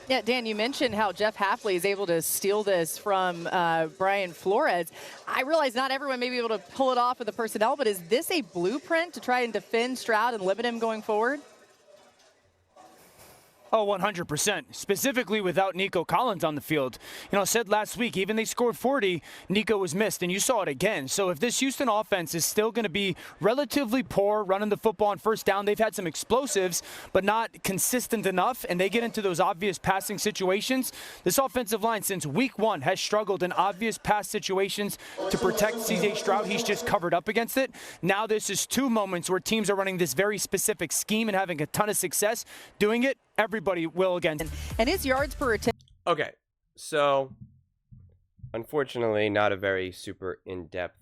Yeah, Dan, you mentioned how Jeff Hafley is able to steal this from Brian Flores. I realize not everyone may be able to pull it off with the personnel, but is this a blueprint to try and defend Stroud and limit him going forward? Oh, 100%. Specifically without Nico Collins on the field. I said last week, even they scored 40, Nico was missed, and you saw it again. So if this Houston offense is still going to be relatively poor running the football on first down, they've had some explosives, but not consistent enough, and they get into those obvious passing situations. This offensive line since week one has struggled in obvious pass situations to protect C.J. Stroud. He's just covered up against it. Now this is two moments where teams are running this very specific scheme and having a ton of success doing it. Everybody will against. And his yards per attempt. Okay, so unfortunately, not a very super in-depth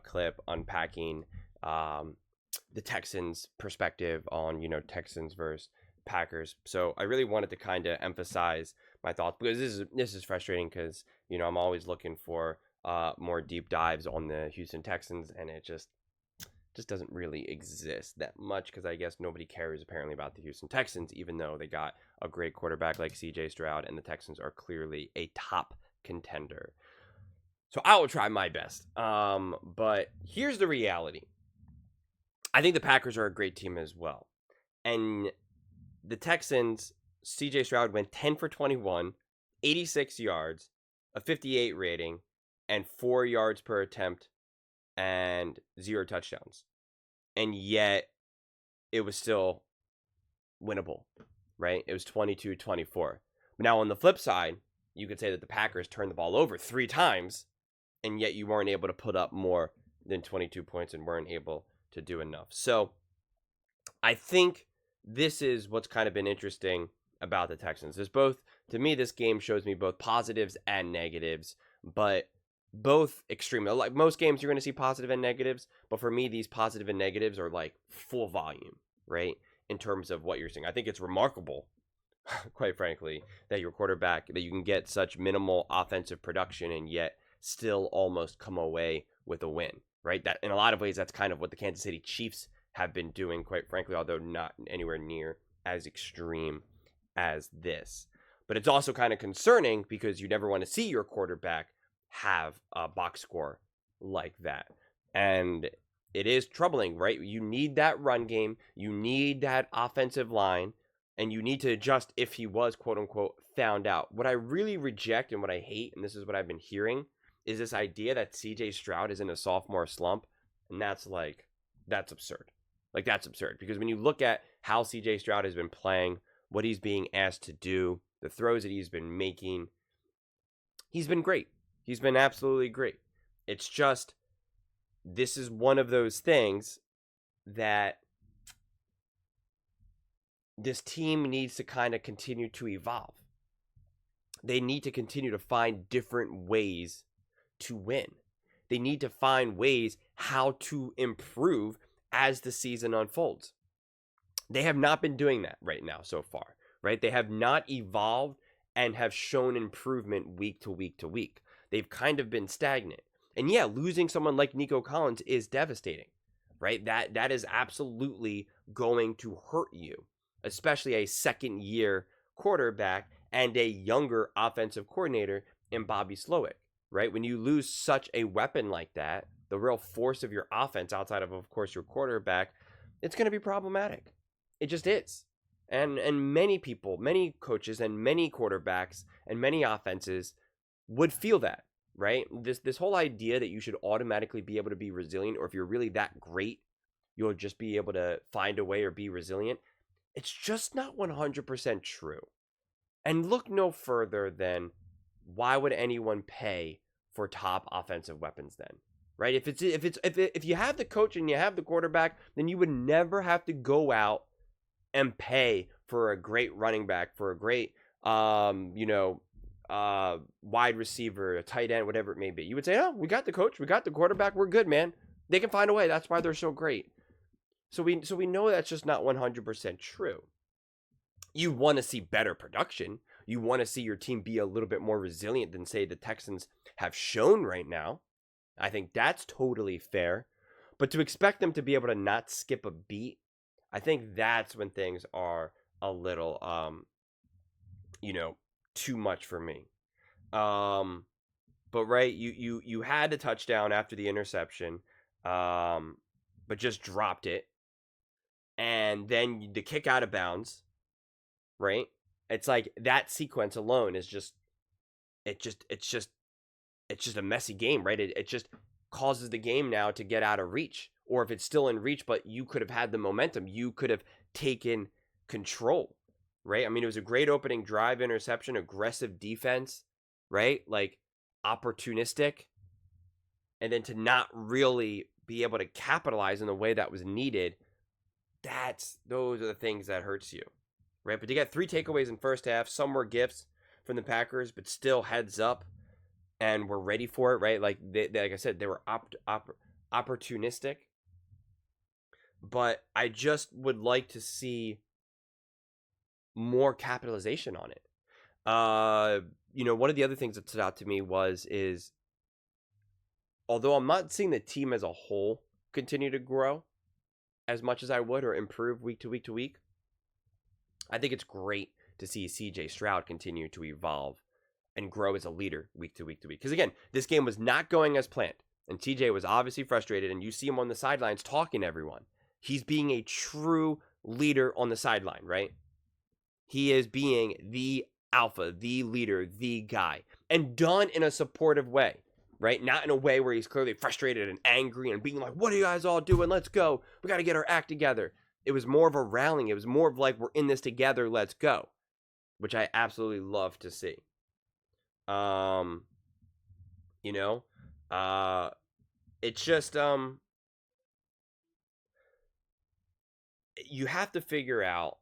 clip unpacking the Texans' perspective on, Texans versus Packers. So I really wanted to kind of emphasize my thoughts, because this is frustrating, because I'm always looking for more deep dives on the Houston Texans, and it just doesn't really exist that much, because I guess nobody cares apparently about the Houston Texans, even though they got a great quarterback like CJ Stroud, and the Texans are clearly a top contender. So I will try my best. But here's the reality. I think the Packers are a great team as well. And the Texans, CJ Stroud went 10 for 21, 86 yards, a 58 rating, and 4 yards per attempt, and 0 touchdowns. And yet it was still winnable, right? It was 22-24. Now on the flip side, you could say that the Packers turned the ball over 3 times, and yet you weren't able to put up more than 22 points and weren't able to do enough. So I think this is what's kind of been interesting about the Texans. To me, this game shows me both positives and negatives, but both extreme. Like most games, you're going to see positive and negatives, but for me, these positive and negatives are like full volume, right? In terms of what you're seeing. I think it's remarkable, quite frankly, that your quarterback, that you can get such minimal offensive production and yet still almost come away with a win, right? That in a lot of ways, that's kind of what the Kansas City Chiefs have been doing, quite frankly, although not anywhere near as extreme as this. But it's also kind of concerning, because you never want to see your quarterback have a box score like that. And it is troubling, right? You need that run game, you need that offensive line, and you need to adjust if he was, quote unquote, found out. What I really reject and what I hate, and this is what I've been hearing, is this idea that CJ Stroud is in a sophomore slump. And that's absurd. Like, that's absurd, because when you look at how CJ Stroud has been playing, what he's being asked to do, the throws that he's been making, he's been great. He's been absolutely great. It's just, this is one of those things that this team needs to kind of continue to evolve. They need to continue to find different ways to win. They need to find ways how to improve as the season unfolds. They have not been doing that right now so far, right? They have not evolved and have shown improvement week to week to week. They've kind of been stagnant. And yeah, losing someone like Nico Collins is devastating, right? That is absolutely going to hurt you, especially a second-year quarterback and a younger offensive coordinator in Bobby Slowick, right? When you lose such a weapon like that, the real force of your offense outside of course, your quarterback, it's going to be problematic. It just is. And many people, many coaches, and many quarterbacks, and many offenses would feel that, right? This whole idea that you should automatically be able to be resilient, or if you're really that great, you'll just be able to find a way or be resilient. It's just not 100% true. And look no further than, why would anyone pay for top offensive weapons then? Right? If you have the coach and you have the quarterback, then you would never have to go out and pay for a great running back, for a great wide receiver, a tight end, whatever it may be. You would say, oh, we got the coach, we got the quarterback, we're good, man. They can find a way. That's why they're so great. So we know that's just not 100% true. You want to see better production. You want to see your team be a little bit more resilient than, say, the Texans have shown right now. I think that's totally fair. But to expect them to be able to not skip a beat, I think that's when things are a little, too much for me. But right, you had a touchdown after the interception, but just dropped it, and then the kick out of bounds, right? It's like that sequence alone is just it's just a messy game, right? It just causes the game now to get out of reach. Or if it's still in reach, but you could have had the momentum, you could have taken control, right? I mean, it was a great opening drive, interception, aggressive defense, right? Like opportunistic. And then to not really be able to capitalize in the way that was needed, those are the things that hurts you, right? But to get 3 takeaways in first half, some were gifts from the Packers, but still heads up, and we're ready for it, right? Like like I said, they were opportunistic. But I just would like to see more capitalization on it. One of the other things that stood out to me is although I'm not seeing the team as a whole continue to grow as much as I would or improve week to week to week, I think it's great to see CJ Stroud continue to evolve and grow as a leader week to week to week. Because again, this game was not going as planned. And TJ was obviously frustrated, and you see him on the sidelines talking to everyone. He's being a true leader on the sideline, right? He is being the alpha, the leader, the guy. And done in a supportive way, right? Not in a way where he's clearly frustrated and angry and being like, what are you guys all doing? Let's go. We got to get our act together. It was more of a rallying. It was more of like, we're in this together. Let's go. Which I absolutely love to see. It's just, you have to figure out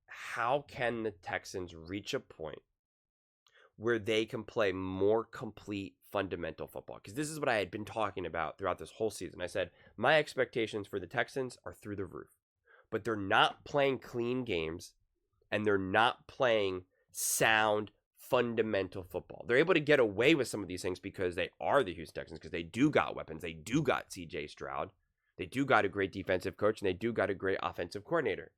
how can the Texans reach a point where they can play more complete fundamental football. Because this is what I had been talking about throughout this whole season. I said, my expectations for the Texans are through the roof. But they're not playing clean games, and they're not playing sound fundamental football. They're able to get away with some of these things because they are the Houston Texans, because they do got weapons. They do got CJ Stroud. They do got a great defensive coach, and they do got a great offensive coordinator.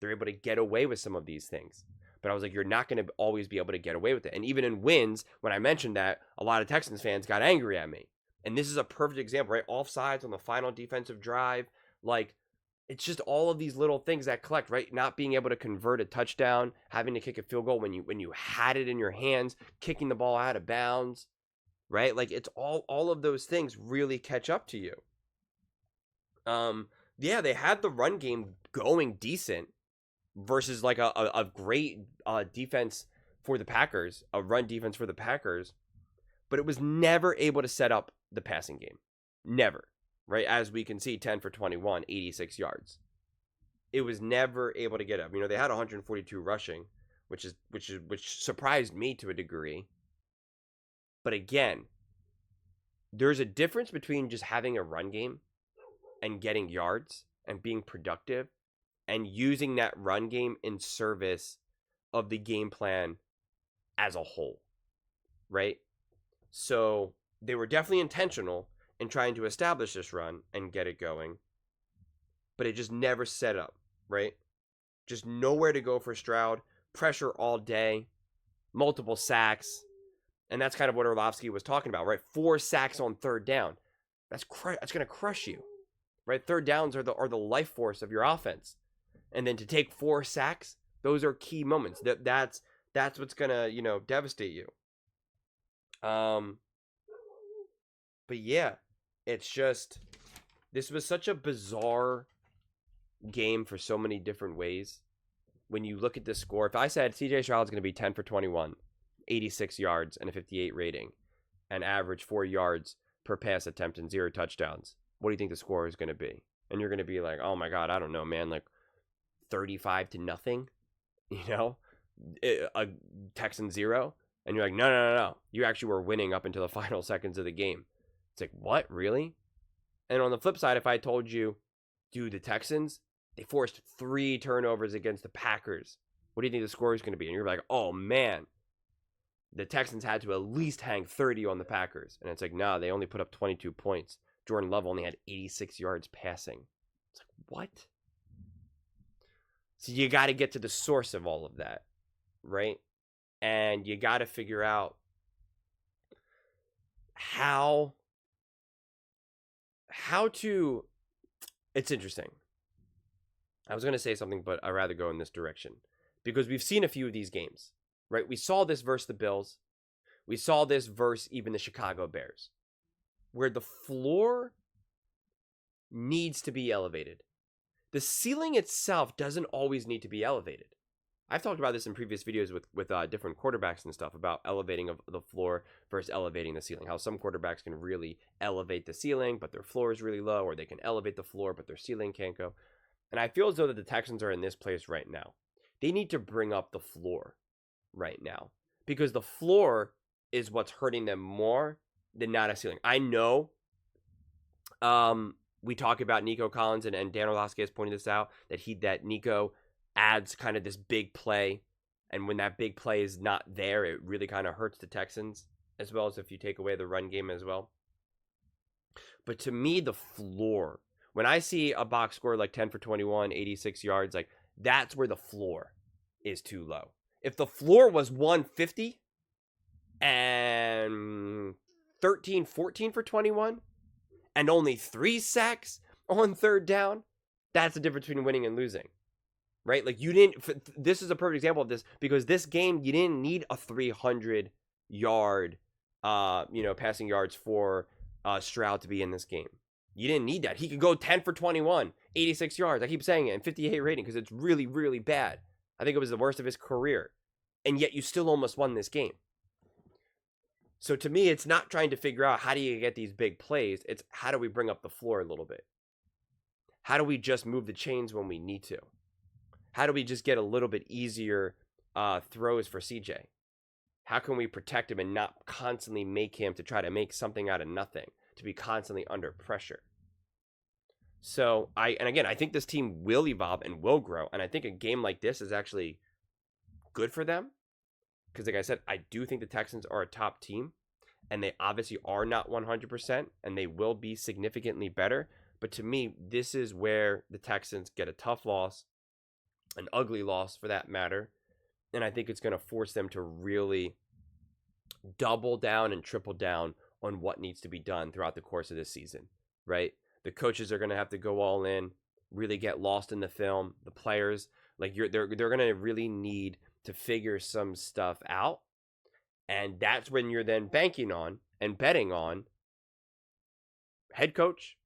They're able to get away with some of these things. But I was like, you're not going to always be able to get away with it. And even in wins, when I mentioned that, a lot of Texans fans got angry at me. And this is a perfect example, right? Offsides on the final defensive drive. Like, it's just all of these little things that collect, right? Not being able to convert a touchdown, having to kick a field goal when you had it in your hands, kicking the ball out of bounds, right? Like, it's all of those things really catch up to you. Yeah, they had the run game going decent versus like a great defense for the Packers, a run defense for the Packers, but it was never able to set up the passing game. Never. Right, as we can see, 10 for 21, 86 yards. It was never able to get up. They had 142 rushing, which surprised me to a degree. But again, there's a difference between just having a run game and getting yards and being productive and using that run game in service of the game plan as a whole, right? So they were definitely intentional and trying to establish this run and get it going. But it just never set up, right? Just nowhere to go for Stroud. Pressure all day. Multiple sacks. And that's kind of what Orlovsky was talking about, right? 4 sacks on third down. That's going to crush you, right? Third downs are the life force of your offense. And then to take 4 sacks, those are key moments. That's what's going to, devastate you. But yeah. It's just, this was such a bizarre game for so many different ways. When you look at the score, if I said CJ Stroud is going to be 10 for 21, 86 yards and a 58 rating, and average 4 yards per pass attempt and 0 touchdowns, what do you think the score is going to be? And you're going to be like, oh my God, I don't know, man, like 35-0, a Texan 0. And you're like, no. You actually were winning up until the final seconds of the game. It's like, what? Really? And on the flip side, if I told you, dude, the Texans, they forced 3 turnovers against the Packers. What do you think the score is going to be? And you're like, oh, man, the Texans had to at least hang 30 on the Packers. And it's like, nah, they only put up 22 points. Jordan Love only had 86 yards passing. It's like, what? So you got to get to the source of all of that, right? And you got to figure out how to. It's interesting. I was going to say something, but I'd rather go in this direction because we've seen a few of these games, right? We saw this versus the Bills. We saw this versus even the Chicago Bears, where the floor needs to be elevated. The ceiling itself doesn't always need to be elevated. I've talked about this in previous videos with different quarterbacks and stuff about elevating of the floor versus elevating the ceiling. How some quarterbacks can really elevate the ceiling, but their floor is really low, or they can elevate the floor, but their ceiling can't go. And I feel as though that the Texans are in this place right now. They need to bring up the floor right now because the floor is what's hurting them more than not a ceiling. I know we talk about Nico Collins and Dan Orlovsky has pointed this out, that Nico adds kind of this big play, and when that big play is not there, it really kind of hurts the Texans, as well as if you take away the run game as well. But to me, the floor, when I see a box score like 10 for 21, 86 yards, like that's where the floor is too low. If the floor was 150 and 13, 14 for 21 and only 3 sacks on third down, that's the difference between winning and losing. Right? Like this is a perfect example of this because this game, you didn't need a 300 yard, passing yards for Stroud to be in this game. You didn't need that. He could go 10 for 21, 86 yards. I keep saying it, and 58 rating because it's really, really bad. I think it was the worst of his career. And yet you still almost won this game. So to me, it's not trying to figure out how do you get these big plays. It's how do we bring up the floor a little bit? How do we just move the chains when we need to? How do we just get a little bit easier throws for CJ? How can we protect him and not constantly make him to try to make something out of nothing, to be constantly under pressure? So, I think this team will evolve and will grow. And I think a game like this is actually good for them. Because like I said, I do think the Texans are a top team. And they obviously are not 100%. And they will be significantly better. But to me, this is where the Texans get a tough loss. An ugly loss for that matter. And I think it's going to force them to really double down and triple down on what needs to be done throughout the course of this season, right? The coaches are going to have to go all in, really get lost in the film. The players, they're going to really need to figure some stuff out. And that's when you're then banking on and betting on head coach,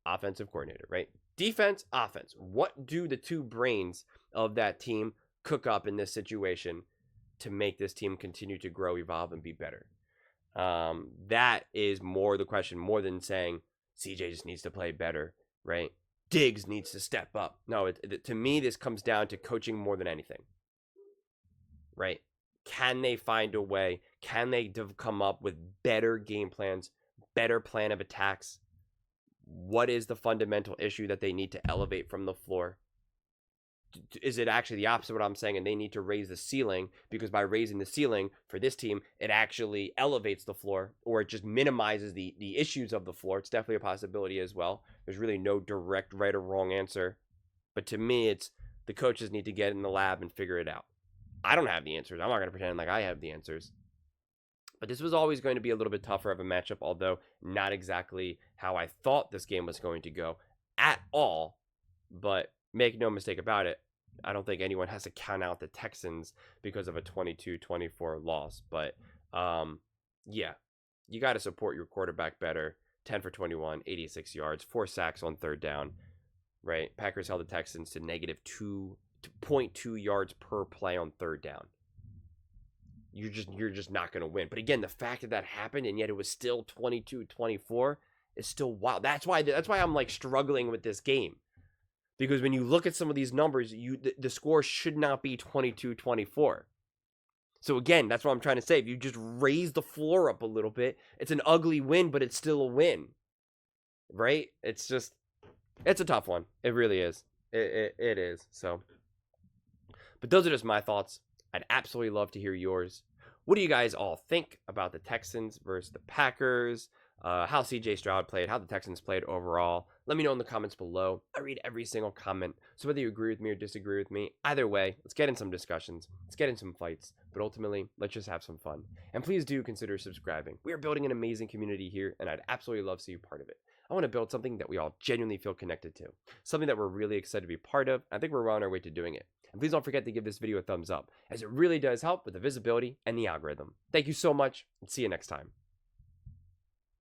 offensive coordinator, right? Defense, offense. What do the two brains of that team cook up in this situation to make this team continue to grow, evolve, and be better? That is more the question, more than saying CJ just needs to play better, right? Diggs needs to step up. No, to me, this comes down to coaching more than anything, right? Can they find a way? Can they come up with better game plans, better plan of attacks? What is the fundamental issue that they need to elevate from the floor? Is it actually the opposite of what I'm saying, and they need to raise the ceiling, because by raising the ceiling for this team, it actually elevates the floor, or it just minimizes the issues of the floor? It's definitely a possibility as well. There's really no direct right or wrong answer. But to me, it's the coaches need to get in the lab and figure it out. I don't have the answers. I'm not going to pretend like I have the answers. But this was always going to be a little bit tougher of a matchup, although not exactly how I thought this game was going to go at all. But make no mistake about it, I don't think anyone has to count out the Texans because of a 22-24 loss. But, yeah, you got to support your quarterback better. 10 for 21, 86 yards, 4 sacks on third down, right? Packers held the Texans to negative 2.2 yards per play on third down. You're just not going to win. But again, the fact that happened and yet it was still 22-24 is still wild. That's why I'm like struggling with this game. Because when you look at some of these numbers, the score should not be 22-24. So again, that's what I'm trying to say. If you just raise the floor up a little bit, it's an ugly win, but it's still a win. Right? It's a tough one. It really is. It is. So, but those are just my thoughts. I'd absolutely love to hear yours. What do you guys all think about the Texans versus the Packers? how CJ Stroud played, how the Texans played overall. Let me know in the comments below. I read every single comment. So whether you agree with me or disagree with me, either way, let's get in some discussions. Let's get in some fights. But ultimately, let's just have some fun. And please do consider subscribing. We are building an amazing community here, and I'd absolutely love to see you part of it. I want to build something that we all genuinely feel connected to. Something that we're really excited to be part of. I think we're well on our way to doing it. And please don't forget to give this video a thumbs up, as it really does help with the visibility and the algorithm. Thank you so much, and see you next time.